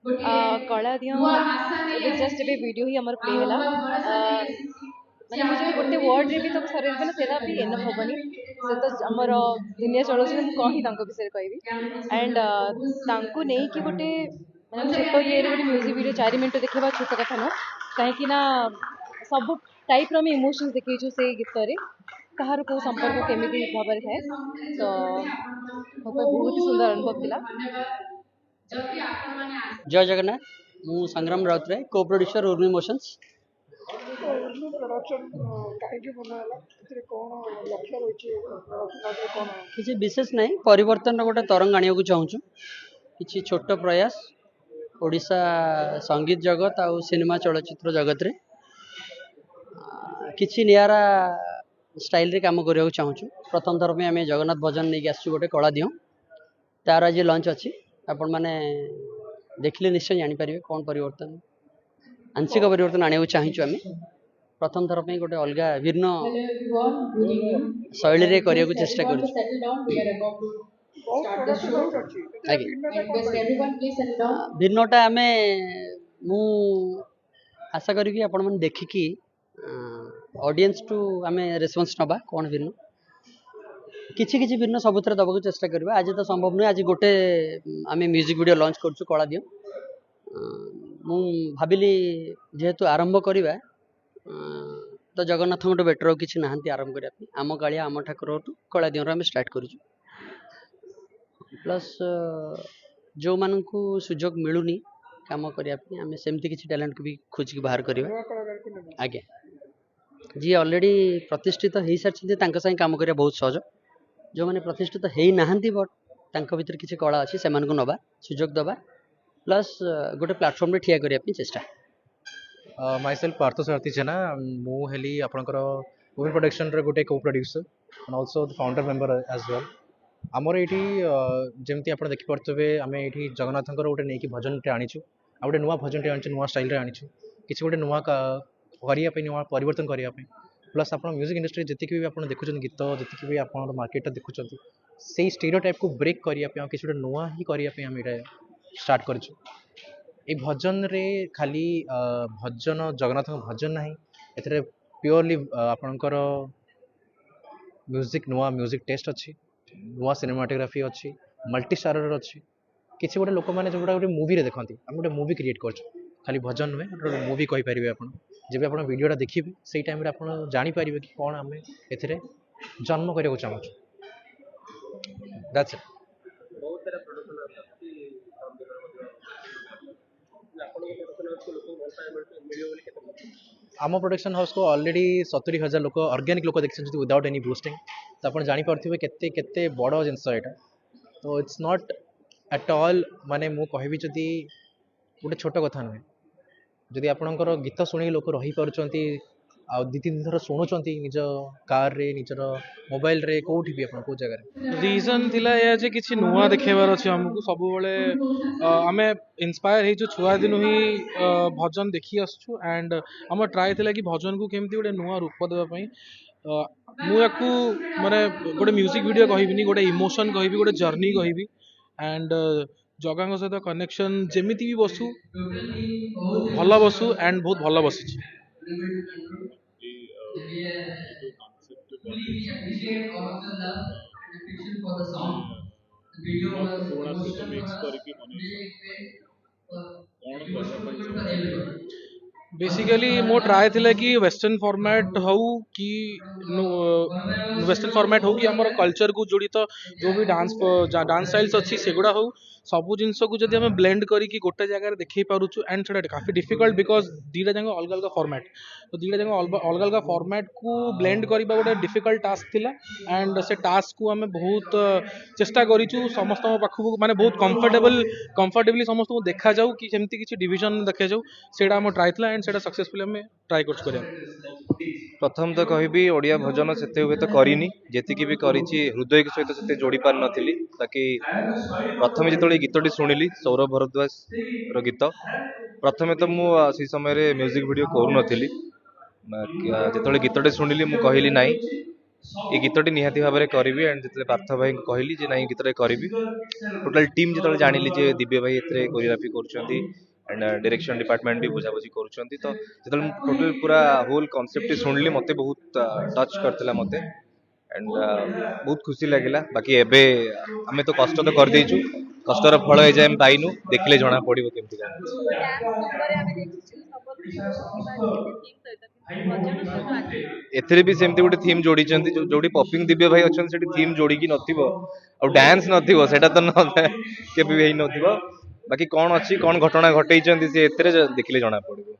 कला दियो ଏବେ ଜଷ୍ଟ ଏବେ ଭିडियो ही हमर प्ले ହେଲା ମାନେ ମୁଁ ଯେବେ ଗୋଟେ ୱାର୍ଡ ରେ ବି ତାକୁ ସରେଇ ଦେବି ନା ସେଇଟା ବି ଏନଫ୍ ହବନି ସେ ତ ଆମର ଦୁନିଆ ଚଳଉଛନ୍ତି ମୁଁ କଣ ହିଁ ତାଙ୍କ ବିଷୟରେ କହିବି ଆଣ୍ଡ ତାଙ୍କୁ ନେଇକି ଗୋଟେ ମାନେ ଛୋଟ ଇଏରେ ଗୋଟେ ମ୍ୟୁଜିକ୍ ଭିଡ଼ିଓ 4 ମିନିଟ ଦେଖିବା ଛୋଟ କଥା ନୁହଁ କାହିଁକି ନା ସବୁ ଟାଇପ୍ର ଆମେ ଇମୋସନ୍ସ ଦେଖେଇଛୁ ସେଇ ଗୀତରେ କାହାର କୋଉ ସମ୍ପର୍କ କେମିତି ଭାବରେ ଥାଏ ତ ମୋ ପାଇଁ ବହୁତ ହି ସୁନ୍ଦର ଅନୁଭବ ଥିଲା जय जगन्नाथ मु संग्राम राउतराय को प्रोड्यूसर उर्मी मोशंस प्रडक्शन कहीं बनाला कौन लक्ष्य रही कौन किसी विशेष नहीं परिवर्तन गोटे तरंग आने को चाहूँ किसी छोट प्रयास ओडिशा संगीत जगत आउ सिनेमा चलचित्र जगत रे किसी नियारा स्टाइल रे काम करने को चाहूँ प्रथम थर पे आम जगन्नाथ भजन नहीं आसू गोटे कला दियो तार आज लंच अच्छी आपण मैंने देखिले निश्चय जानीपर कौन परिवर्तन आंशिक परिवर्तन आने को चाहूँ आम प्रथम थर पे गोटे अलग भिन्न शैली रे करने को चेष्टा कर भिन्नटा आम मु आशा करी आपण मैंने देखिकी ऑडियंस टू आम रेस्पॉन्स नबा कौन भिन्न किछि किछि भिन्न सबुथरे दबाक चेष्टा करबा आज तो संभव नहीं आज गोटे आम म्यूजिक वीडियो लॉन्च करछु कला दियो मु भाबिली जेहेतु आरंभ करबा तो जगन्नाथ गोटे बेटर किसी नहांती आरंभ करने आम कालिया आम ठाकुर कला दियो आम स्टार्ट करूँ प्लस जो मान को सुजोग मिलूनी काम करने आम सेमती किसी टैलेंट को भी खोजिक बाहर करवा आज्ञा जी ऑलरेडी प्रतिष्ठित हो सारी साथ काम करने बहुत सहज जो मैंने प्रतिष्ठित हो ना बट भर किसी कला अच्छी से नवा सुजोग दबा प्लस गोटे प्लाटफर्म ठिया करने चेष्टा myself पार्थ सारथी जेना मु हेली आपनकर ओवन प्रोडक्शन रे गोटे को producer and also the founder member as well आमर एठी जेमती आपण देखि परतबे आमे एठी जगन्नाथंकर गोटे नेकी भजन टे आनिछु आ गोटे नुवा भजन टे आनिछु नुवा स्टाइल रे आनिछु किछि गोटे नुवा करिया पे नुवा परिवर्तन करिया पे प्लस आपण म्यूजिक इंडस्ट्री जति भी आपण देखुछन गीत जति भी आपण मार्केट देखुछन सेही स्टीरियोटाइप को ब्रेक करिया पे किछि गोटे नुवा ही करिया पे हम एटा स्टार्ट करछु ए भजन रे खाली भजन जगन्नाथ भजन नहीं एथरे प्योरली आपणकर म्यूजिक नुआ म्यूजिक टेस्ट अच्छी नुआ सिनेमाटोग्राफी अच्छी मल्टी स्टारर अच्छी किसी गोटे लोक मैंने जो गोटे मूवी रे देखती आम गोटे मूवी क्रिएट कर खाली भजन नुहे गोटे मूवी कहींपारे आप जब आप वीडियोटा देखिए से टाइम आप जानीपारे कि कौन आम ए जन्म करने को चाहूँ दैट्स इट आम प्रोडक्शन हाउस को ऑलरेडी 70,000 लोक ऑर्गेनिक लोक देखते विदाउट एनी बूस्टिंग तो आप जानीपे केते बड़ जिनस यहाँ तो इट्स नॉट एट ऑल माने मु कहबी जदि गोटे छोट कथा नुहे जदि आपणकर गीत शुणी लोक रही पार्टी आ दी तीन थर शुणुंट निज कार रे निजर मोबाइल रे कोठी भी आपन को जगह रीजन थिला या जे किछि नुवा देखेबार अछि हमकु सब बेले आमे इंस्पायर हे जो छुआ दिनु ही भजन देखि आसछु एंड हम ट्राई थिला कि भजन को केमती गोटे नुवा रूप देबा पई मु याकू माने गोटे म्यूजिक वीडियो कहबिनी गोटे इमोशन कहबी गोटे जर्नी कहबी एंड जगांग सहित कनेक्शन जेमिति भी बसु भल बसु एंड बहुत भल बसिछि बेसिकली मो ट्राई थिला कि वेस्टर्न फॉर्मेट हो कि वेस्टर्न फॉर्मेट हो कि हमर कल्चर को जोड़ित जो भी डांस डांस स्टाइल्स अच्छी सेगुड़ा हो सबू जिनस को जब आम ब्लेंड करके गोटे जगह देखी पारुछु एंड से काफी डिफिकल्ट बिकज दीटा जगह अलग अलग फॉर्मेट तो दीटा जगह अलग अलग फॉर्मेट को ब्लेंड करबा गोटे डिफिकल्ट टास्क थिला एंड से टास्क को आम बहुत चेष्टा करूँ समस्त पाखक माने बहुत कंफर्टेबली समस्त को देखा जाऊ कि सेमती किसी डिविजन देखा जाऊ सेटा हम ट्राई थिला एंड सेटा सक्सेसफुली आम ट्राई कर प्रथम तो कहबी ओडिया भजन से हुए तो करनी जी भी करी हृदय सहित से जोड़ी पार नी ताकि प्रथम जो गीतटी शुणिली सौरभ भरद्वाज गीत प्रथम तो मुझे समय म्यूजिक वीडियो करूँ जो गीतटे शुणिली कहली नाई ये गीतटी निहाती भाव में करी एंड जिते पार्थ भाई कहली जे नाई गीत करी टोटल टीम जो जानिली जे दिव्य भाई एथरे कोरियोग्राफी करुछंती एंड डायरेक्शन डिपार्टमेंट भी बुझाबुझी करुछंती तो जिते टोटल पूरा होल कॉन्सेप्ट सुनली मते बहुत टच करथिला मते एंड बहुत खुशी लगिला बाकी एबे आमे तो कष्ट तो कर देइछु कष्टर फल ए जाय पाइनु देखले जणा पड़िबो केमति डांस नंबर ଆମେ ଦେଖିଛୁ ସମ୍ବଲପୁରୀ କିମ୍ବା କେତେ टीम सहित भजन सहित आखिर एथरे भी सेमती गोटे थीम जोड़ीचंती जोड़ी पॉपिंग दिव्य भाई अछन सेठी थीम जोड़ी की नथिबो और डांस नथिबो सेटा तो न केबे भी नथिबो बाकी कोन अछि कोन घटना घटैचंती से एथरे देखले जणा पड़िबो